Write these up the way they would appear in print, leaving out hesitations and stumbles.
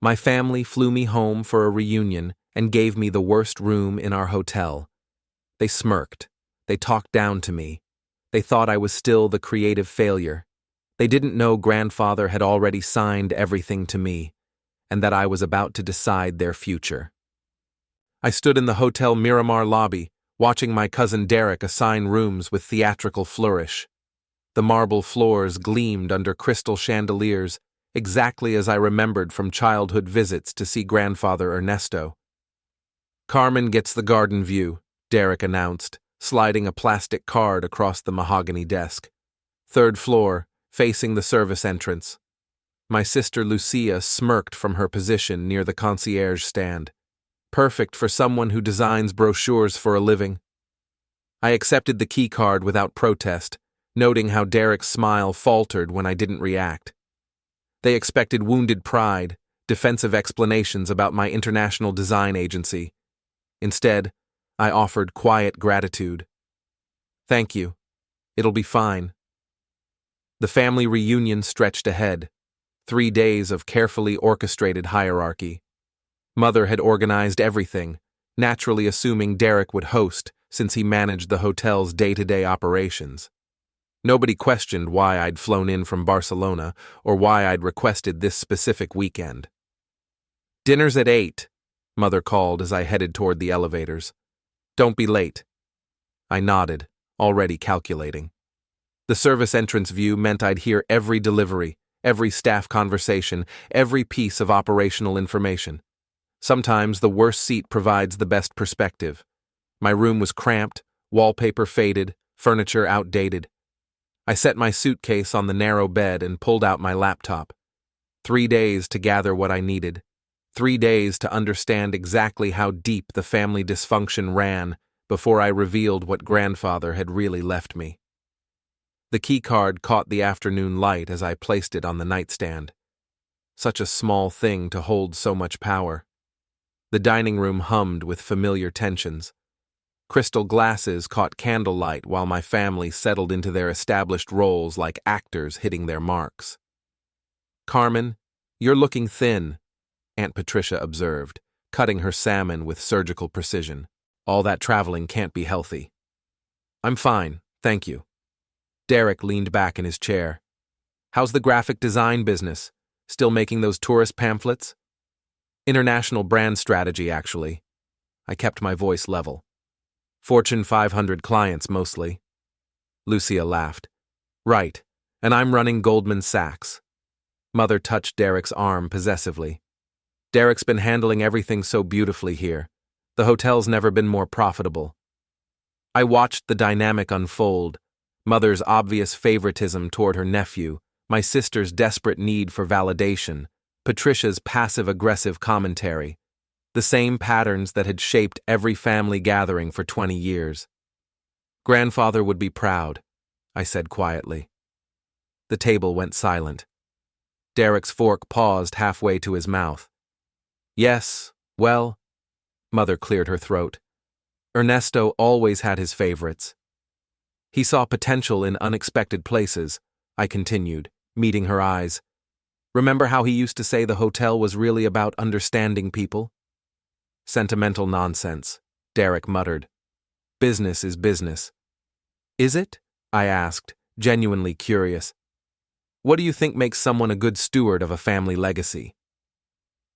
My family flew me home for a reunion and gave me the worst room in our hotel. They smirked. They talked down to me. They thought I was still the creative failure. They didn't know grandfather had already signed everything to me, and that I was about to decide their future. I stood in the Hotel Miramar lobby, watching my cousin Derek assign rooms with theatrical flourish. The marble floors gleamed under crystal chandeliers, exactly as I remembered from childhood visits to see grandfather Ernesto. "Carmen gets the garden view," Derek announced, sliding a plastic card across the mahogany desk. "Third floor, facing the service entrance." My sister Lucia smirked from her position near the concierge stand. Perfect for someone who designs brochures for a living. I accepted the key card without protest, noting how Derek's smile faltered when I didn't react. They expected wounded pride, defensive explanations about my international design agency. Instead, I offered quiet gratitude. "Thank you. It'll be fine." The family reunion stretched ahead. 3 days of carefully orchestrated hierarchy. Mother had organized everything, naturally assuming Derek would host since he managed the hotel's day-to-day operations. Nobody questioned why I'd flown in from Barcelona or why I'd requested this specific weekend. "Dinner's at 8, Mother called as I headed toward the elevators. "Don't be late." I nodded, already calculating. The service entrance view meant I'd hear every delivery, every staff conversation, every piece of operational information. Sometimes the worst seat provides the best perspective. My room was cramped, wallpaper faded, furniture outdated. I set my suitcase on the narrow bed and pulled out my laptop. 3 days to gather what I needed. 3 days to understand exactly how deep the family dysfunction ran before I revealed what grandfather had really left me. The key card caught the afternoon light as I placed it on the nightstand. Such a small thing to hold so much power. The dining room hummed with familiar tensions. Crystal glasses caught candlelight while my family settled into their established roles like actors hitting their marks. "Carmen, you're looking thin," Aunt Patricia observed, cutting her salmon with surgical precision. "All that traveling can't be healthy." "I'm fine, thank you." Derek leaned back in his chair. "How's the graphic design business? Still making those tourist pamphlets?" "International brand strategy, actually." I kept my voice level. "Fortune 500 clients, mostly." Lucia laughed. "Right, and I'm running Goldman Sachs." Mother touched Derek's arm possessively. "Derek's been handling everything so beautifully here. The hotel's never been more profitable." I watched the dynamic unfold. Mother's obvious favoritism toward her nephew, my sister's desperate need for validation, Patricia's passive-aggressive commentary, the same patterns that had shaped every family gathering for 20 years. "Grandfather would be proud," I said quietly. The table went silent. Derek's fork paused halfway to his mouth. "Yes, well," Mother cleared her throat. "Ernesto always had his favorites." "He saw potential in unexpected places," I continued, meeting her eyes. "Remember how he used to say the hotel was really about understanding people?" "Sentimental nonsense," Derek muttered. "Business is business." "Is it?" I asked, genuinely curious. "What do you think makes someone a good steward of a family legacy?"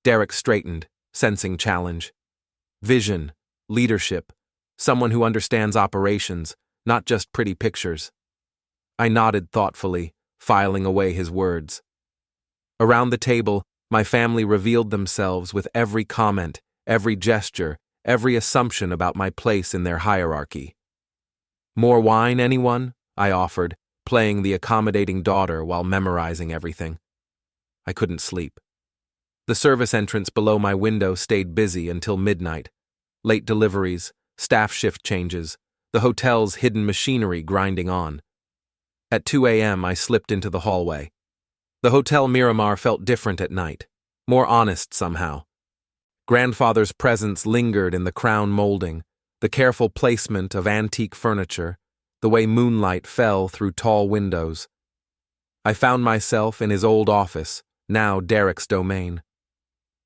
Derek straightened, sensing challenge. "Vision, leadership, someone who understands operations, not just pretty pictures." I nodded thoughtfully, filing away his words. Around the table, my family revealed themselves with every comment, every gesture, every assumption about my place in their hierarchy. "More wine, anyone?" I offered, playing the accommodating daughter while memorizing everything. I couldn't sleep. The service entrance below my window stayed busy until midnight. Late deliveries, staff shift changes, the hotel's hidden machinery grinding on. At 2 a.m., I slipped into the hallway. The Hotel Miramar felt different at night, more honest somehow. Grandfather's presence lingered in the crown molding, the careful placement of antique furniture, the way moonlight fell through tall windows. I found myself in his old office, now Derek's domain.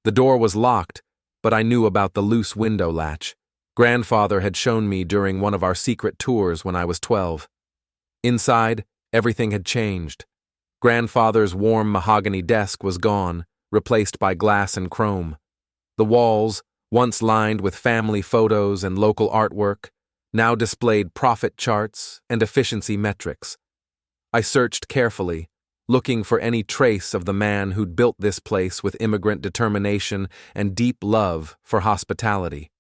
The door was locked, but I knew about the loose window latch. Grandfather had shown me during one of our secret tours when I was 12. Inside, everything had changed. Grandfather's warm mahogany desk was gone, replaced by glass and chrome. The walls, once lined with family photos and local artwork, now displayed profit charts and efficiency metrics. I searched carefully, looking for any trace of the man who'd built this place with immigrant determination and deep love for hospitality.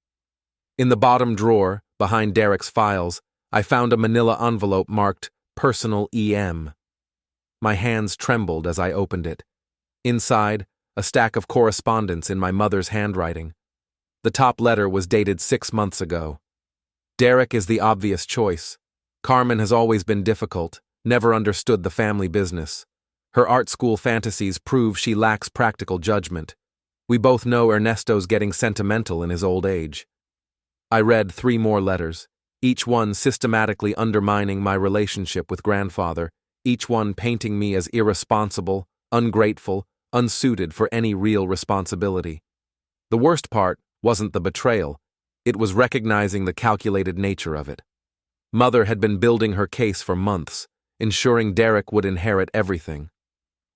In the bottom drawer, behind Derek's files, I found a manila envelope marked Personal EM. My hands trembled as I opened it. Inside, a stack of correspondence in my mother's handwriting. The top letter was dated 6 months ago. Derek is the obvious choice. Carmen has always been difficult, never understood the family business. Her art school fantasies prove she lacks practical judgment. We both know Ernesto's getting sentimental in his old age. I read 3 more letters, each one systematically undermining my relationship with grandfather, each one painting me as irresponsible, ungrateful, unsuited for any real responsibility. The worst part wasn't the betrayal, it was recognizing the calculated nature of it. Mother had been building her case for months, ensuring Derek would inherit everything.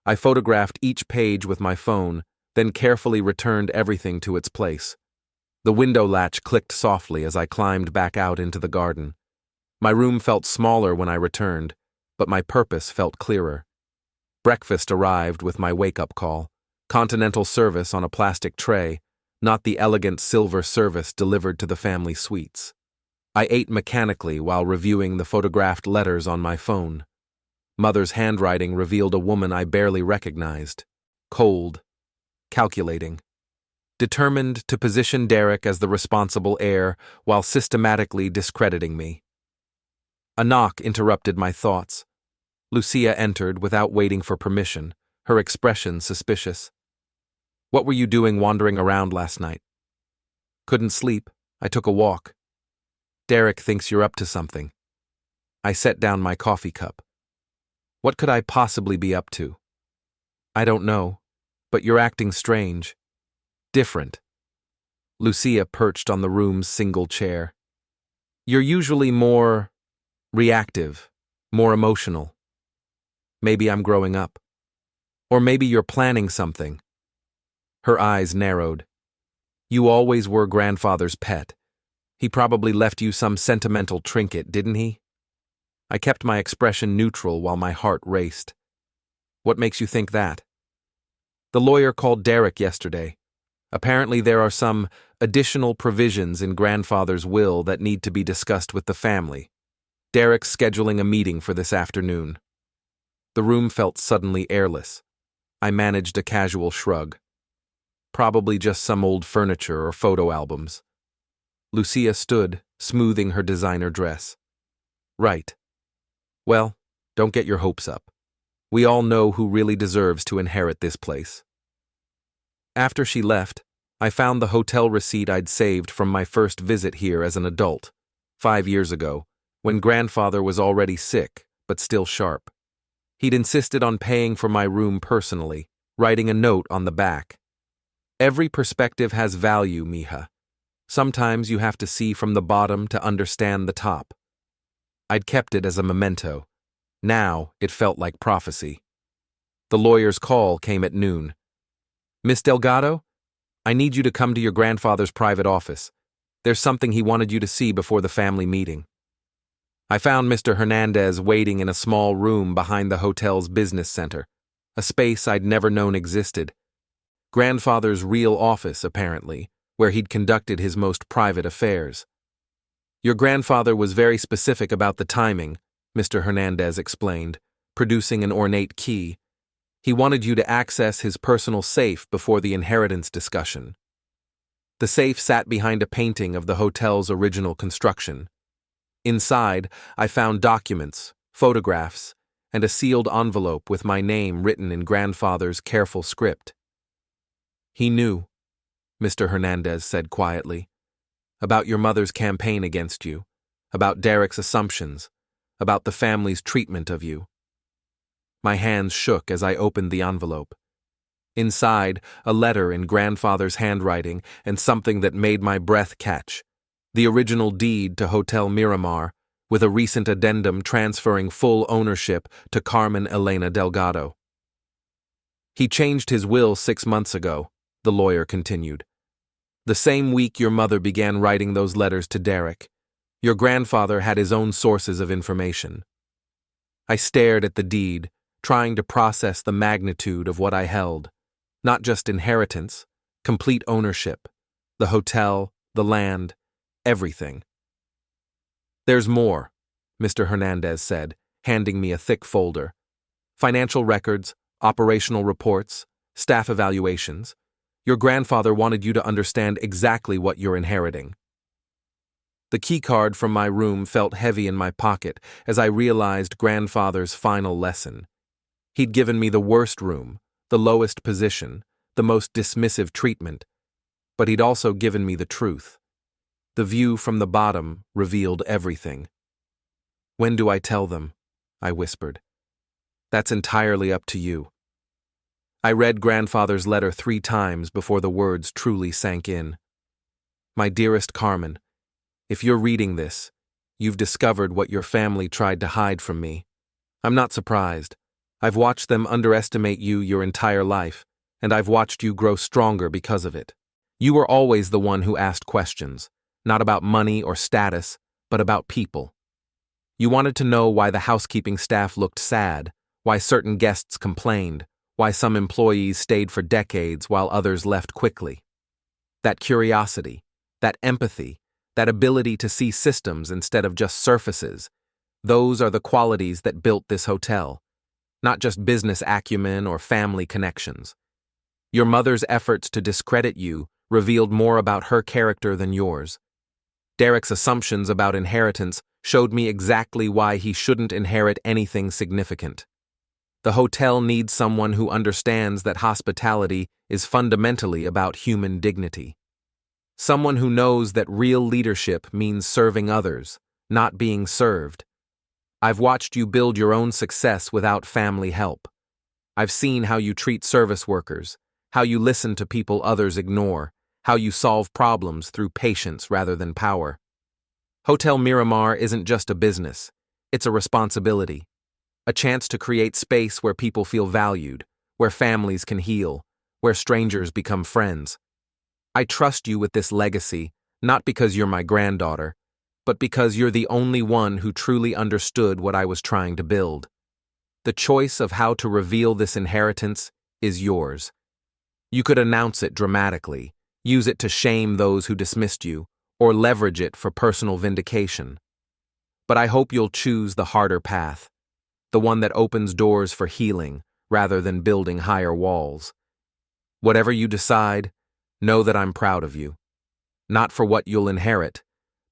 I photographed each page with my phone, then carefully returned everything to its place. The window latch clicked softly as I climbed back out into the garden. My room felt smaller when I returned, but my purpose felt clearer. Breakfast arrived with my wake-up call. Continental service on a plastic tray, not the elegant silver service delivered to the family suites. I ate mechanically while reviewing the photographed letters on my phone. Mother's handwriting revealed a woman I barely recognized. Cold. Calculating. Determined to position Derek as the responsible heir while systematically discrediting me. A knock interrupted my thoughts. Lucia entered without waiting for permission, her expression suspicious. "What were you doing wandering around last night?" "Couldn't sleep. I took a walk." "Derek thinks you're up to something." I set down my coffee cup. "What could I possibly be up to?" "I don't know, but you're acting strange. Different." Lucia perched on the room's single chair. "You're usually more reactive, more emotional. Maybe I'm growing up. Or maybe you're planning something." Her eyes narrowed. "You always were grandfather's pet. He probably left you some sentimental trinket, didn't he?" I kept my expression neutral while my heart raced. "What makes you think that?" "The lawyer called Derek yesterday. Apparently there are some additional provisions in grandfather's will that need to be discussed with the family. Derek's scheduling a meeting for this afternoon." The room felt suddenly airless. I managed a casual shrug. "Probably just some old furniture or photo albums." Lucia stood, smoothing her designer dress. "Right. Well, don't get your hopes up. We all know who really deserves to inherit this place." After she left, I found the hotel receipt I'd saved from my first visit here as an adult, 5 years ago, when grandfather was already sick, but still sharp. He'd insisted on paying for my room personally, writing a note on the back. "Every perspective has value, mija. Sometimes you have to see from the bottom to understand the top." I'd kept it as a memento. Now it felt like prophecy. The lawyer's call came at noon. "Miss Delgado? I need you to come to your grandfather's private office. There's something he wanted you to see before the family meeting." I found Mr. Hernandez waiting in a small room behind the hotel's business center, a space I'd never known existed. Grandfather's real office, apparently, where he'd conducted his most private affairs. "Your grandfather was very specific about the timing," Mr. Hernandez explained, producing an ornate key. "He wanted you to access his personal safe before the inheritance discussion." The safe sat behind a painting of the hotel's original construction. Inside, I found documents, photographs, and a sealed envelope with my name written in grandfather's careful script. "He knew," Mr. Hernandez said quietly, "about your mother's campaign against you, about Derek's assumptions, about the family's treatment of you." My hands shook as I opened the envelope. Inside, a letter in grandfather's handwriting and something that made my breath catch. The original deed to Hotel Miramar, with a recent addendum transferring full ownership to Carmen Elena Delgado. He changed his will 6 months ago, the lawyer continued. The same week your mother began writing those letters to Derek. Your grandfather had his own sources of information. I stared at the deed, trying to process the magnitude of what I held. Not just inheritance, complete ownership, the hotel, the land, everything. There's more, Mr. Hernandez said, handing me a thick folder. Financial records, operational reports, staff evaluations. Your grandfather wanted you to understand exactly what you're inheriting. The keycard from my room felt heavy in my pocket as I realized grandfather's final lesson. He'd given me the worst room, the lowest position, the most dismissive treatment, but he'd also given me the truth. The view from the bottom revealed everything. When do I tell them? I whispered. That's entirely up to you. I read grandfather's letter 3 times before the words truly sank in. My dearest Carmen, if you're reading this, you've discovered what your family tried to hide from me. I'm not surprised. I've watched them underestimate you your entire life, and I've watched you grow stronger because of it. You were always the one who asked questions, not about money or status, but about people. You wanted to know why the housekeeping staff looked sad, why certain guests complained, why some employees stayed for decades while others left quickly. That curiosity, that empathy, that ability to see systems instead of just surfaces, those are the qualities that built this hotel. Not just business acumen or family connections. Your mother's efforts to discredit you revealed more about her character than yours. Derek's assumptions about inheritance showed me exactly why he shouldn't inherit anything significant. The hotel needs someone who understands that hospitality is fundamentally about human dignity. Someone who knows that real leadership means serving others, not being served. I've watched you build your own success without family help. I've seen how you treat service workers, how you listen to people others ignore, how you solve problems through patience rather than power. Hotel Miramar isn't just a business, it's a responsibility. A chance to create space where people feel valued, where families can heal, where strangers become friends. I trust you with this legacy, not because you're my granddaughter, but because you're the only one who truly understood what I was trying to build. The choice of how to reveal this inheritance is yours. You could announce it dramatically, use it to shame those who dismissed you, or leverage it for personal vindication. But I hope you'll choose the harder path, the one that opens doors for healing rather than building higher walls. Whatever you decide, know that I'm proud of you. Not for what you'll inherit,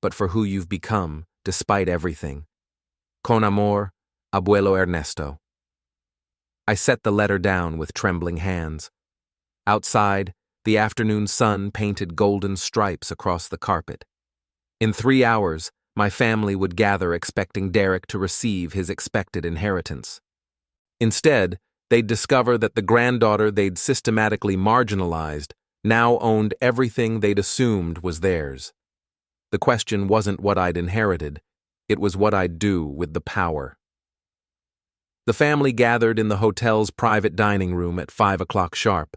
but for who you've become, despite everything. Con amor, Abuelo Ernesto. I set the letter down with trembling hands. Outside, the afternoon sun painted golden stripes across the carpet. In 3 hours, my family would gather expecting Derek to receive his expected inheritance. Instead, they'd discover that the granddaughter they'd systematically marginalized now owned everything they'd assumed was theirs. The question wasn't what I'd inherited, it was what I'd do with the power. The family gathered in the hotel's private dining room at 5 o'clock sharp.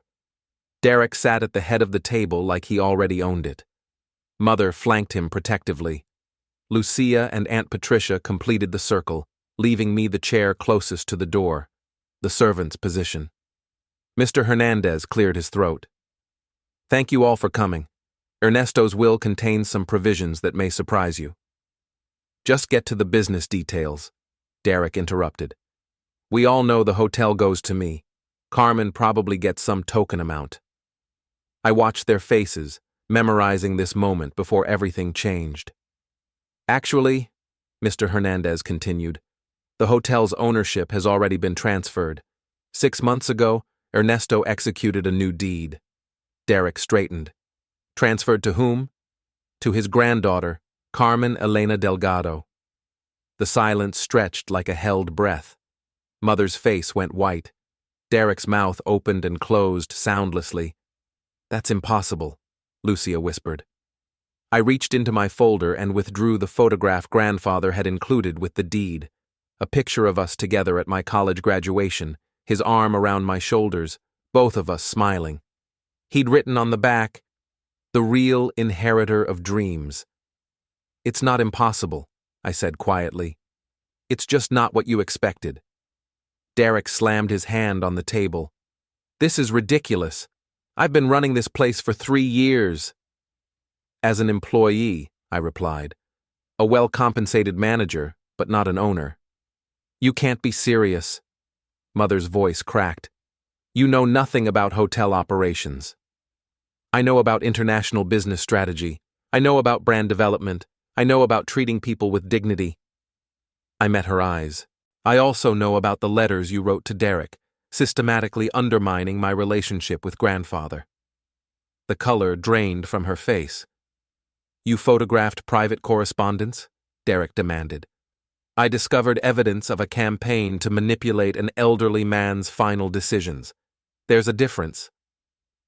Derek sat at the head of the table like he already owned it. Mother flanked him protectively. Lucia and Aunt Patricia completed the circle, leaving me the chair closest to the door, the servant's position. Mr. Hernandez cleared his throat. Thank you all for coming. Ernesto's will contains some provisions that may surprise you. Just get to the business details, Derek interrupted. We all know the hotel goes to me. Carmen probably gets some token amount. I watched their faces, memorizing this moment before everything changed. Actually, Mr. Hernandez continued, the hotel's ownership has already been transferred. 6 months ago, Ernesto executed a new deed. Derek straightened. Transferred to whom? To his granddaughter, Carmen Elena Delgado. The silence stretched like a held breath. Mother's face went white. Derek's mouth opened and closed soundlessly. "That's impossible," Lucia whispered. I reached into my folder and withdrew the photograph grandfather had included with the deed. A picture of us together at my college graduation, his arm around my shoulders, both of us smiling. He'd written on the back, "The real inheritor of dreams." "It's not impossible," I said quietly. "It's just not what you expected." Derek slammed his hand on the table. "This is ridiculous. I've been running this place for 3 years. As an employee," I replied. "A well-compensated manager, but not an owner." "You can't be serious." Mother's voice cracked. "You know nothing about hotel operations." "I know about international business strategy. I know about brand development. I know about treating people with dignity." I met her eyes. "I also know about the letters you wrote to Derek, systematically undermining my relationship with grandfather." The color drained from her face. "You photographed private correspondence?" Derek demanded. "I discovered evidence of a campaign to manipulate an elderly man's final decisions. There's a difference."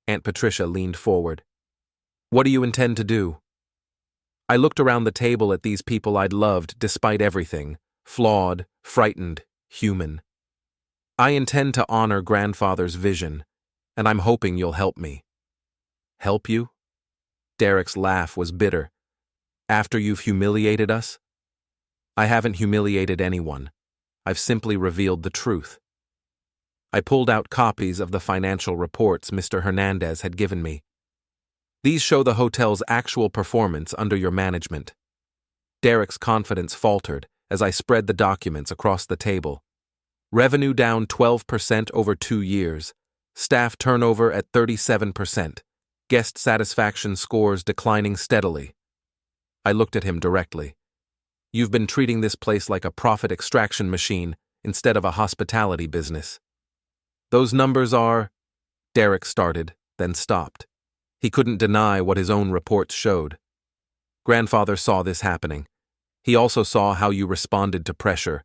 Aunt Patricia leaned forward. "What do you intend to do?" I looked around the table at these people I'd loved despite everything, flawed, frightened, human. "I intend to honor grandfather's vision, and I'm hoping you'll help me." "Help you?" Derek's laugh was bitter. "After you've humiliated us?" "I haven't humiliated anyone. I've simply revealed the truth." I pulled out copies of the financial reports Mr. Hernandez had given me. "These show the hotel's actual performance under your management." Derek's confidence faltered as I spread the documents across the table. Revenue down 12% over 2 years. Staff turnover at 37%. Guest satisfaction scores declining steadily. I looked at him directly. "You've been treating this place like a profit extraction machine instead of a hospitality business." "Those numbers are—" Derek started, then stopped. He couldn't deny what his own reports showed. "Grandfather saw this happening. He also saw how you responded to pressure,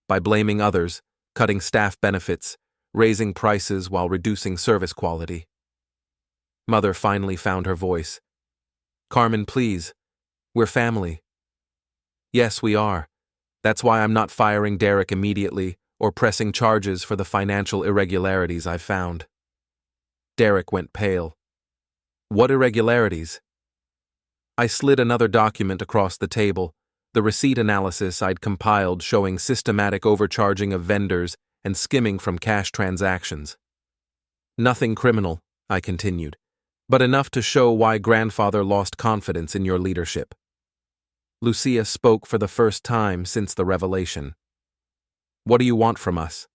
by blaming others, cutting staff benefits, raising prices while reducing service quality." Mother finally found her voice. "Carmen, please. We're family." "Yes, we are. That's why I'm not firing Derek immediately or pressing charges for the financial irregularities I've found." Derek went pale. "What irregularities?" I slid another document across the table, the receipt analysis I'd compiled showing systematic overcharging of vendors and skimming from cash transactions. "Nothing criminal," I continued, "but enough to show why grandfather lost confidence in your leadership." Lucia spoke for the first time since the revelation. "What do you want from us?"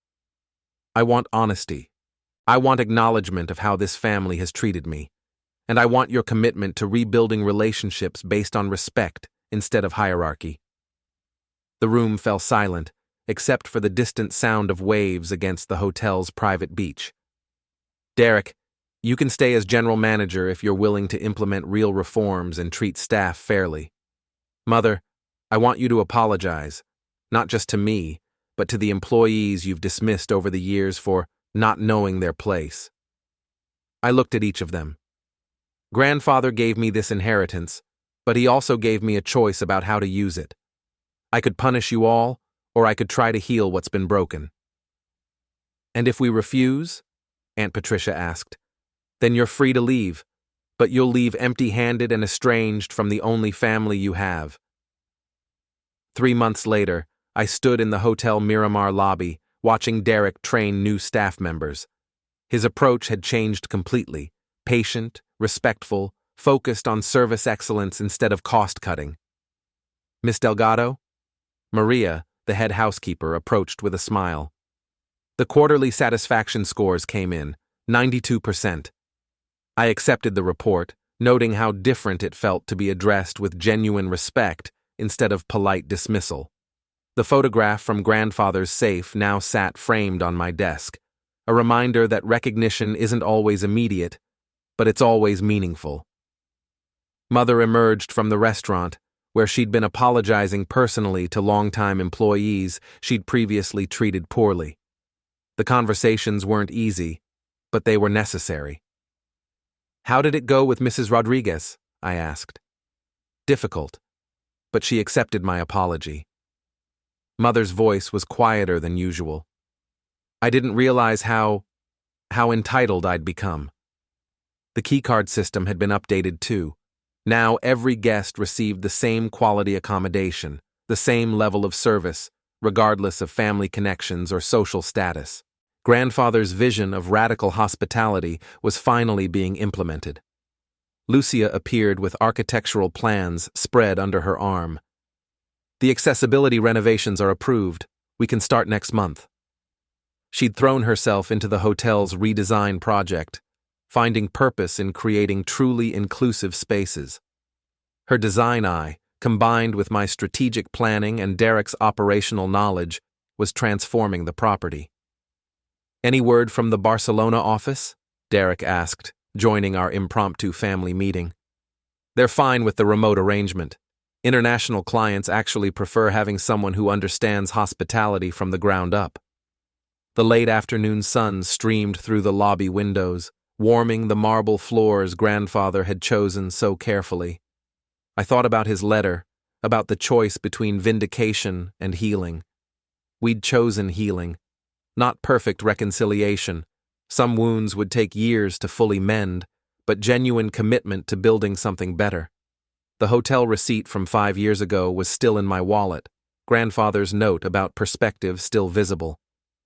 "I want honesty. I want acknowledgement of how this family has treated me. And I want your commitment to rebuilding relationships based on respect instead of hierarchy." The room fell silent, except for the distant sound of waves against the hotel's private beach. "Derek, you can stay as general manager if you're willing to implement real reforms and treat staff fairly. Mother, I want you to apologize, not just to me, but to the employees you've dismissed over the years for not knowing their place." I looked at each of them. Grandfather gave me this inheritance, but he also gave me a choice about how to use it. I could punish you all, or I could try to heal what's been broken. "And if we refuse?" Aunt Patricia asked. "Then you're free to leave, but you'll leave empty-handed and estranged from the only family you have." 3 months later, I stood in the Hotel Miramar lobby, watching Derek train new staff members. His approach had changed completely, patient, respectful, focused on service excellence instead of cost-cutting. "Miss Delgado?" Maria, the head housekeeper, approached with a smile. The quarterly satisfaction scores came in, 92%. I accepted the report, noting how different it felt to be addressed with genuine respect instead of polite dismissal. The photograph from grandfather's safe now sat framed on my desk, a reminder that recognition isn't always immediate, but it's always meaningful. Mother emerged from the restaurant, where she'd been apologizing personally to longtime employees she'd previously treated poorly. The conversations weren't easy, but they were necessary. "How did it go with Mrs. Rodriguez?" I asked. "Difficult," but she accepted my apology. Mother's voice was quieter than usual. I didn't realize how entitled I'd become. The keycard system had been updated too. Now every guest received the same quality accommodation, the same level of service, regardless of family connections or social status. Grandfather's vision of radical hospitality was finally being implemented. Lucia appeared with architectural plans spread under her arm. "The accessibility renovations are approved. We can start next month." She'd thrown herself into the hotel's redesign project, finding purpose in creating truly inclusive spaces. Her design eye, combined with my strategic planning and Derek's operational knowledge, was transforming the property. "Any word from the Barcelona office?" Derek asked, joining our impromptu family meeting. "They're fine with the remote arrangement. International clients actually prefer having someone who understands hospitality from the ground up." The late afternoon sun streamed through the lobby windows, warming the marble floors grandfather had chosen so carefully. I thought about his letter, about the choice between vindication and healing. We'd chosen healing, not perfect reconciliation. Some wounds would take years to fully mend, but genuine commitment to building something better. The hotel receipt from 5 years ago was still in my wallet, grandfather's note about perspective still visible.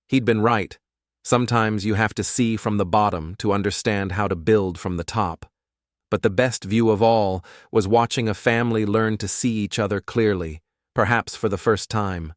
He'd been right. Sometimes you have to see from the bottom to understand how to build from the top. But the best view of all was watching a family learn to see each other clearly, perhaps for the first time.